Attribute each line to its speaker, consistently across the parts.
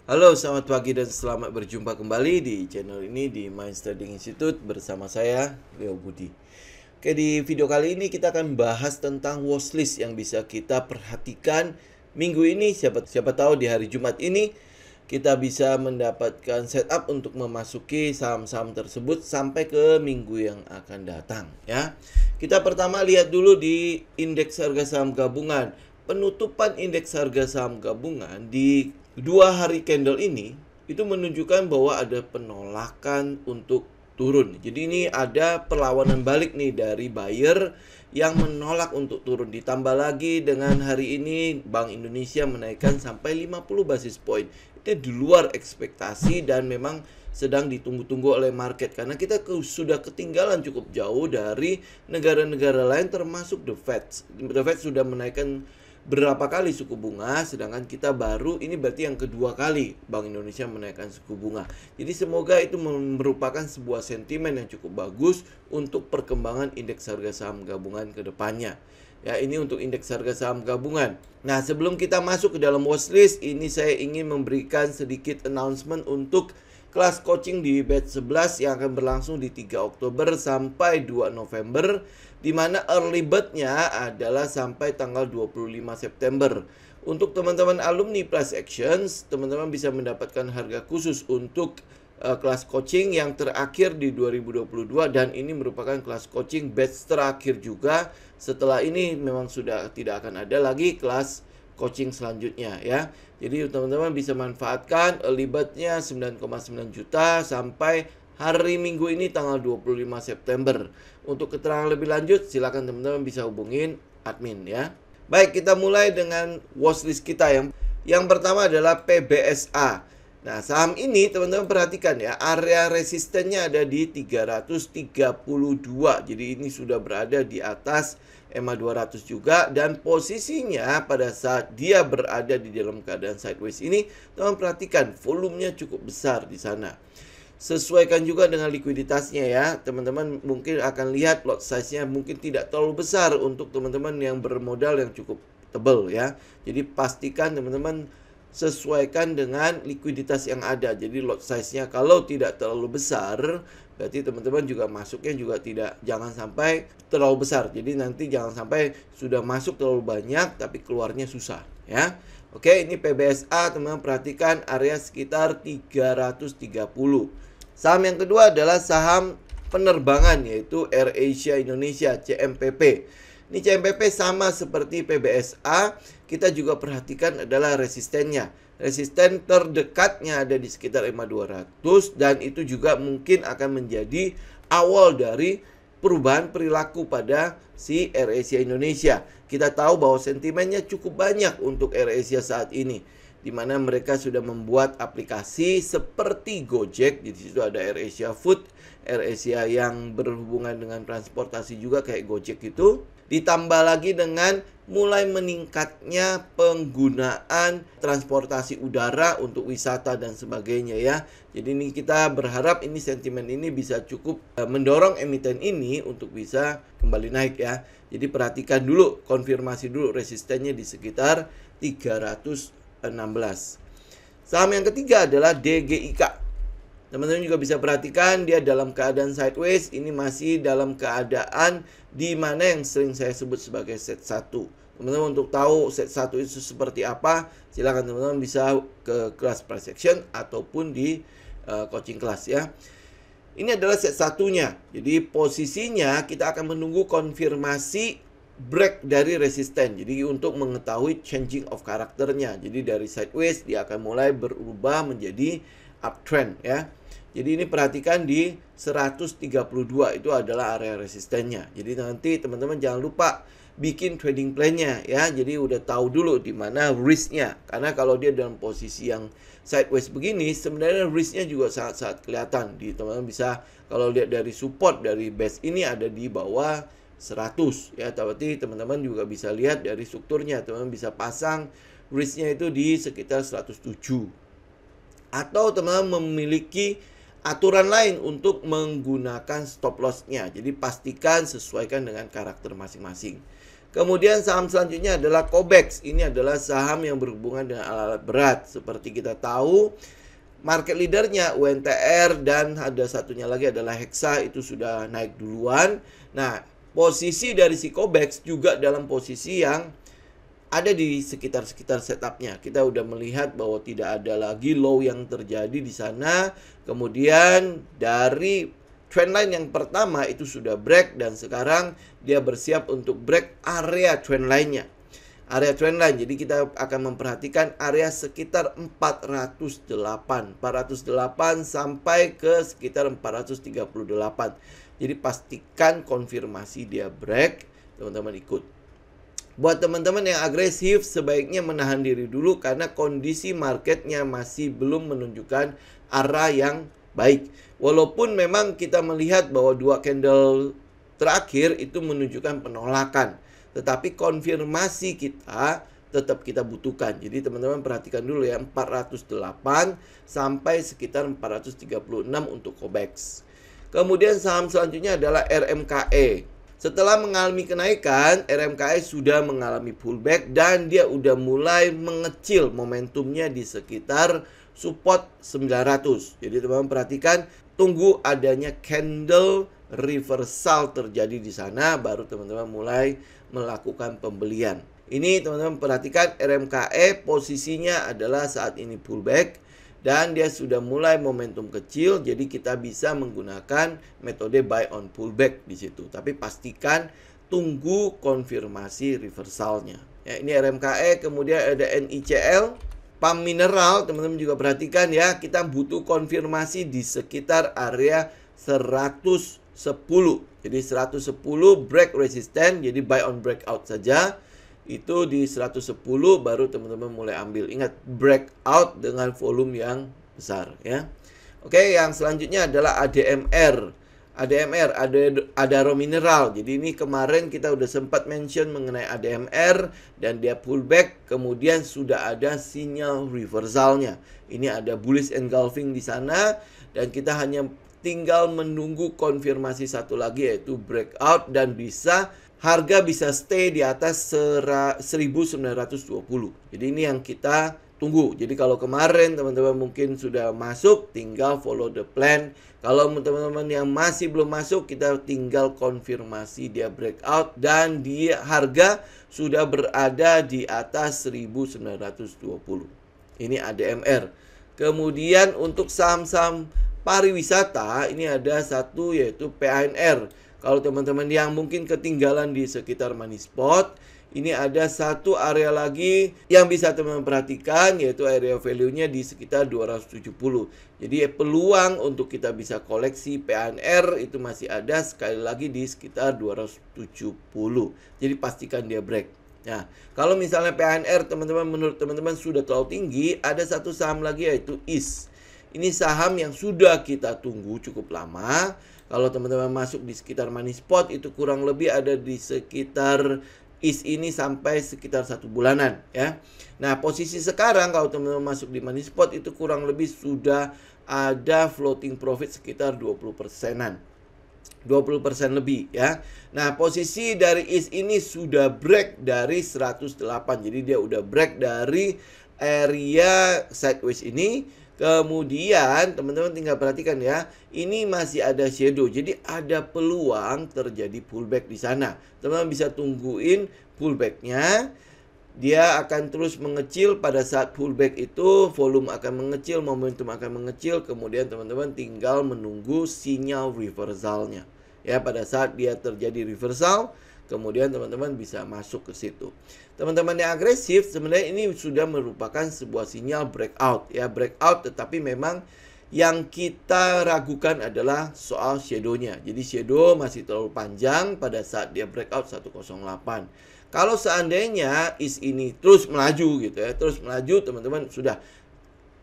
Speaker 1: Halo, selamat pagi dan selamat berjumpa kembali di channel ini di Mind Trading Institute bersama saya, Leo Budi. Oke, di video kali ini kita akan bahas tentang watchlist yang bisa kita perhatikan minggu ini. Siapa tahu di hari Jumat ini kita bisa mendapatkan setup untuk memasuki saham-saham tersebut sampai ke minggu yang akan datang ya. Kita pertama lihat dulu di indeks harga saham gabungan. Penutupan indeks harga saham gabungan di 2 hari candle ini itu menunjukkan bahwa ada penolakan untuk turun. Jadi ini ada perlawanan balik nih dari buyer yang menolak untuk turun. Ditambah lagi dengan hari ini Bank Indonesia menaikkan sampai 50 basis point. Itu di luar ekspektasi dan memang sedang ditunggu-tunggu oleh market karena kita sudah ketinggalan cukup jauh dari negara-negara lain termasuk The Fed. The Fed sudah menaikkan berapa kali suku bunga, sedangkan kita baru, ini berarti yang kedua kali Bank Indonesia menaikkan suku bunga. Jadi semoga itu merupakan sebuah sentimen yang cukup bagus untuk perkembangan indeks harga saham gabungan ke depannya. Ya, ini untuk indeks harga saham gabungan. Nah, sebelum kita masuk ke dalam watchlist, ini saya ingin memberikan sedikit announcement untuk kelas coaching di batch 11 yang akan berlangsung di 3 Oktober sampai 2 November, di mana early bird-nya adalah sampai tanggal 25 September. Untuk teman-teman alumni Plus Actions, teman-teman bisa mendapatkan harga khusus untuk kelas coaching yang terakhir di 2022, dan ini merupakan kelas coaching batch terakhir juga. Setelah ini memang sudah tidak akan ada lagi kelas coaching selanjutnya ya. Jadi teman-teman bisa manfaatkan early bird-nya 9,9 juta sampai hari Minggu ini tanggal 25 September. Untuk keterangan lebih lanjut silakan teman-teman bisa hubungin admin ya. Baik, kita mulai dengan watchlist kita. Yang pertama adalah PBSA. Nah, saham ini teman-teman perhatikan ya, area resistennya ada di 332. Jadi ini sudah berada di atas EMA 200 juga, dan posisinya pada saat dia berada di dalam keadaan sideways ini, teman perhatikan volumenya cukup besar di sana. Sesuaikan juga dengan likuiditasnya ya. Teman-teman mungkin akan lihat lot size-nya mungkin tidak terlalu besar untuk teman-teman yang bermodal yang cukup tebal ya. Jadi pastikan teman-teman sesuaikan dengan likuiditas yang ada. Jadi lot size-nya kalau tidak terlalu besar, berarti teman-teman juga masuknya juga jangan sampai terlalu besar. Jadi nanti jangan sampai sudah masuk terlalu banyak tapi keluarnya susah ya. Oke, ini PBSA, teman-teman perhatikan area sekitar 330. Saham yang kedua adalah saham penerbangan, yaitu AirAsia Indonesia, CMPP. Ini CMPP sama seperti PBSA, kita juga perhatikan adalah resistennya. Resisten terdekatnya ada di sekitar EMA 200, dan itu juga mungkin akan menjadi awal dari perubahan perilaku pada si AirAsia Indonesia. Kita tahu bahwa sentimennya cukup banyak untuk AirAsia saat ini, di mana mereka sudah membuat aplikasi seperti Gojek. Di situ ada AirAsia Food, AirAsia yang berhubungan dengan transportasi juga kayak Gojek itu. Ditambah lagi dengan mulai meningkatnya penggunaan transportasi udara untuk wisata dan sebagainya ya. Jadi ini kita berharap ini sentimen ini bisa cukup mendorong emiten ini untuk bisa kembali naik ya. Jadi perhatikan dulu, konfirmasi dulu resistennya di sekitar 316. Saham yang ketiga adalah DGIK. Teman-teman juga bisa perhatikan dia dalam keadaan sideways. Ini masih dalam keadaan di mana yang sering saya sebut sebagai set 1. Teman-teman untuk tahu set 1 itu seperti apa, silakan teman-teman bisa ke kelas price action ataupun di coaching kelas ya. Ini adalah set satunya. Jadi posisinya kita akan menunggu konfirmasi break dari resisten. Jadi untuk mengetahui changing of karakternya. Jadi dari sideways dia akan mulai berubah menjadi uptrend ya. Jadi ini perhatikan di 132 itu adalah area resistennya. Jadi nanti teman-teman jangan lupa bikin trading plan-nya ya. Jadi udah tahu dulu di mana risk-nya. Karena kalau dia dalam posisi yang sideways begini, sebenarnya risk-nya juga sangat-sangat kelihatan. Di teman-teman bisa kalau lihat dari support dari base ini ada di bawah 100 ya. Tapi teman-teman juga bisa lihat dari strukturnya. Teman-teman bisa pasang risk-nya itu di sekitar 107. Atau teman-teman memiliki aturan lain untuk menggunakan stop loss-nya. Jadi pastikan sesuaikan dengan karakter masing-masing. Kemudian saham selanjutnya adalah Cobex. Ini adalah saham yang berhubungan dengan alat-alat berat. Seperti kita tahu, market leadernya UNTR dan ada satunya lagi adalah Hexa, itu sudah naik duluan. Nah, posisi dari si Cobex juga dalam posisi yang ada di sekitar setupnya. Kita udah melihat bahwa tidak ada lagi low yang terjadi di sana. Kemudian dari trendline yang pertama itu sudah break dan sekarang dia bersiap untuk break area trendline-nya. Area trendline, jadi kita akan memperhatikan area sekitar 408 sampai ke sekitar 438. Jadi pastikan konfirmasi dia break, teman-teman ikut. Buat teman-teman yang agresif, sebaiknya menahan diri dulu karena kondisi marketnya masih belum menunjukkan arah yang baik. Walaupun memang kita melihat bahwa 2 candle terakhir itu menunjukkan penolakan, tetapi konfirmasi kita tetap kita butuhkan. Jadi teman-teman perhatikan dulu ya, 408 sampai sekitar 436 untuk Cobex. Kemudian saham selanjutnya adalah RMKE. Setelah mengalami kenaikan, RMKE sudah mengalami pullback dan dia udah mulai mengecil momentumnya di sekitar support 900. Jadi teman-teman perhatikan, tunggu adanya candle reversal terjadi di sana, baru teman-teman mulai melakukan pembelian. Ini teman-teman perhatikan, RMKE posisinya adalah saat ini pullback dan dia sudah mulai momentum kecil, jadi kita bisa menggunakan metode buy on pullback di situ. Tapi pastikan tunggu konfirmasi reversalnya. Ya, ini RMKE, kemudian ada NICL, PAM Mineral, teman-teman juga perhatikan ya, kita butuh konfirmasi di sekitar area 110. Jadi 110 break resisten, jadi buy on breakout saja. Itu di 110 baru teman-teman mulai ambil. Ingat, breakout dengan volume yang besar ya. Oke, yang selanjutnya adalah ADMR. ADMR, Adaro Mineral. Jadi ini kemarin kita udah sempat mention mengenai ADMR dan dia pullback, kemudian sudah ada sinyal reversalnya. Ini ada bullish engulfing di sana dan kita hanya tinggal menunggu konfirmasi satu lagi yaitu breakout dan harga bisa stay di atas 1920. Jadi ini yang kita tunggu. Jadi kalau kemarin teman-teman mungkin sudah masuk, tinggal follow the plan. Kalau teman-teman yang masih belum masuk, kita tinggal konfirmasi dia breakout dan dia harga sudah berada di atas 1920. Ini ADMR. Kemudian untuk saham-saham pariwisata, ini ada satu yaitu PANR. Kalau teman-teman yang mungkin ketinggalan di sekitar money spot, ini ada satu area lagi yang bisa teman-teman perhatikan, yaitu area value-nya di sekitar 270. Jadi peluang untuk kita bisa koleksi PANR itu masih ada, sekali lagi di sekitar 270. Jadi pastikan dia break. Nah, kalau misalnya PANR teman-teman menurut teman-teman sudah terlalu tinggi, ada satu saham lagi yaitu IS. Ini saham yang sudah kita tunggu cukup lama. Kalau teman-teman masuk di sekitar money spot itu kurang lebih ada di sekitar IS ini sampai sekitar 1 bulanan ya. Nah, posisi sekarang kalau teman-teman masuk di money spot itu kurang lebih sudah ada floating profit sekitar 20%-an. 20% lebih ya. Nah, posisi dari IS ini sudah break dari 108. Jadi dia udah break dari area sideways ini. Kemudian teman-teman tinggal perhatikan ya, ini masih ada shadow. Jadi ada peluang terjadi pullback di sana. Teman-teman bisa tungguin pullbacknya. Dia akan terus mengecil. Pada saat pullback itu volume akan mengecil, momentum akan mengecil. Kemudian teman-teman tinggal menunggu sinyal reversalnya. Ya, pada saat dia terjadi reversal, kemudian teman-teman bisa masuk ke situ. Teman-teman yang agresif, sebenarnya ini sudah merupakan sebuah sinyal breakout ya, breakout, tetapi memang yang kita ragukan adalah soal shadow-nya. Jadi shadow masih terlalu panjang pada saat dia breakout 108. Kalau seandainya IS ini terus melaju gitu ya, terus melaju, teman-teman sudah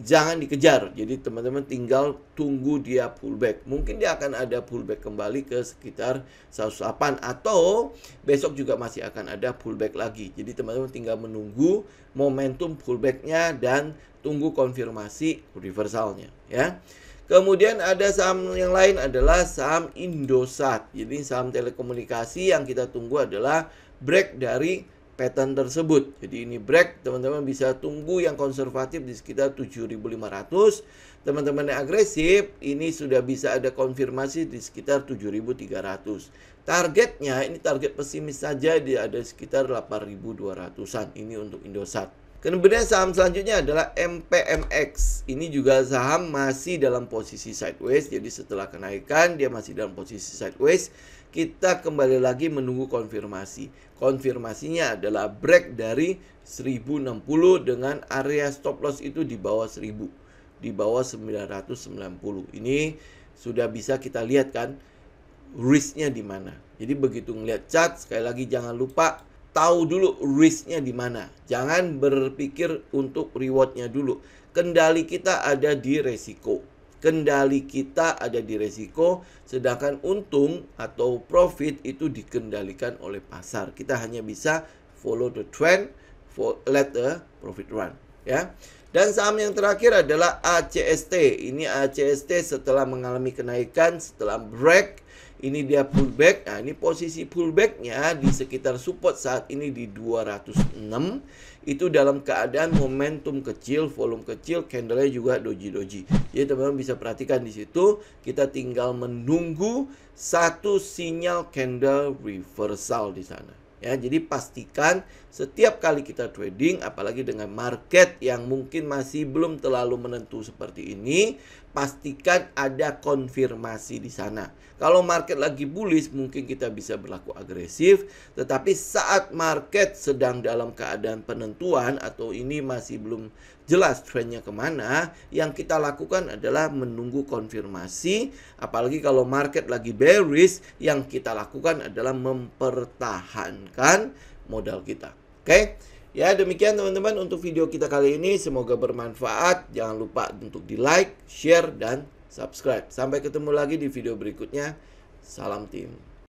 Speaker 1: jangan dikejar. Jadi teman-teman tinggal tunggu dia pullback. Mungkin dia akan ada pullback kembali ke sekitar 108 atau besok juga masih akan ada pullback lagi. Jadi teman-teman tinggal menunggu momentum pullbacknya dan tunggu konfirmasi reversalnya ya. Kemudian ada saham yang lain adalah saham Indosat. Jadi saham telekomunikasi yang kita tunggu adalah break dari pattern tersebut. Jadi ini break, teman-teman bisa tunggu yang konservatif di sekitar 7.500. Teman-teman yang agresif, ini sudah bisa ada konfirmasi di sekitar 7.300. Targetnya, ini target pesimis saja, dia ada sekitar 8.200-an. Ini untuk Indosat. Kemudian saham selanjutnya adalah MPMX. Ini juga saham masih dalam posisi sideways. Jadi setelah kenaikan, dia masih dalam posisi sideways. Kita kembali lagi menunggu konfirmasi. Konfirmasinya adalah break dari 1060 dengan area stop loss itu di bawah 1000. Di bawah 990. Ini sudah bisa kita lihat kan risknya di mana. Jadi begitu ngelihat chart, sekali lagi jangan lupa tahu dulu risknya di mana. Jangan berpikir untuk rewardnya dulu. Kendali kita ada di resiko. Kendali kita ada di resiko, sedangkan untung atau profit itu dikendalikan oleh pasar. Kita hanya bisa follow the trend, let the profit run, ya. Dan saham yang terakhir adalah ACST. Ini ACST setelah mengalami kenaikan, setelah break, ini dia pullback. Nah, ini posisi pullbacknya di sekitar support saat ini di 206. Itu dalam keadaan momentum kecil, volume kecil, candlenya juga doji-doji. Jadi teman-teman bisa perhatikan di situ, kita tinggal menunggu satu sinyal candle reversal di sana. Ya, jadi pastikan setiap kali kita trading, apalagi dengan market yang mungkin masih belum terlalu menentu seperti ini, pastikan ada konfirmasi di sana. Kalau market lagi bullish, mungkin kita bisa berlaku agresif. Tetapi saat market sedang dalam keadaan penentuan atau ini masih belum jelas trendnya kemana, yang kita lakukan adalah menunggu konfirmasi. Apalagi kalau market lagi bearish, yang kita lakukan adalah mempertahankan modal kita. Oke? Ya, demikian teman-teman untuk video kita kali ini. Semoga bermanfaat. Jangan lupa untuk di like, share, dan subscribe. Sampai ketemu lagi di video berikutnya. Salam tim.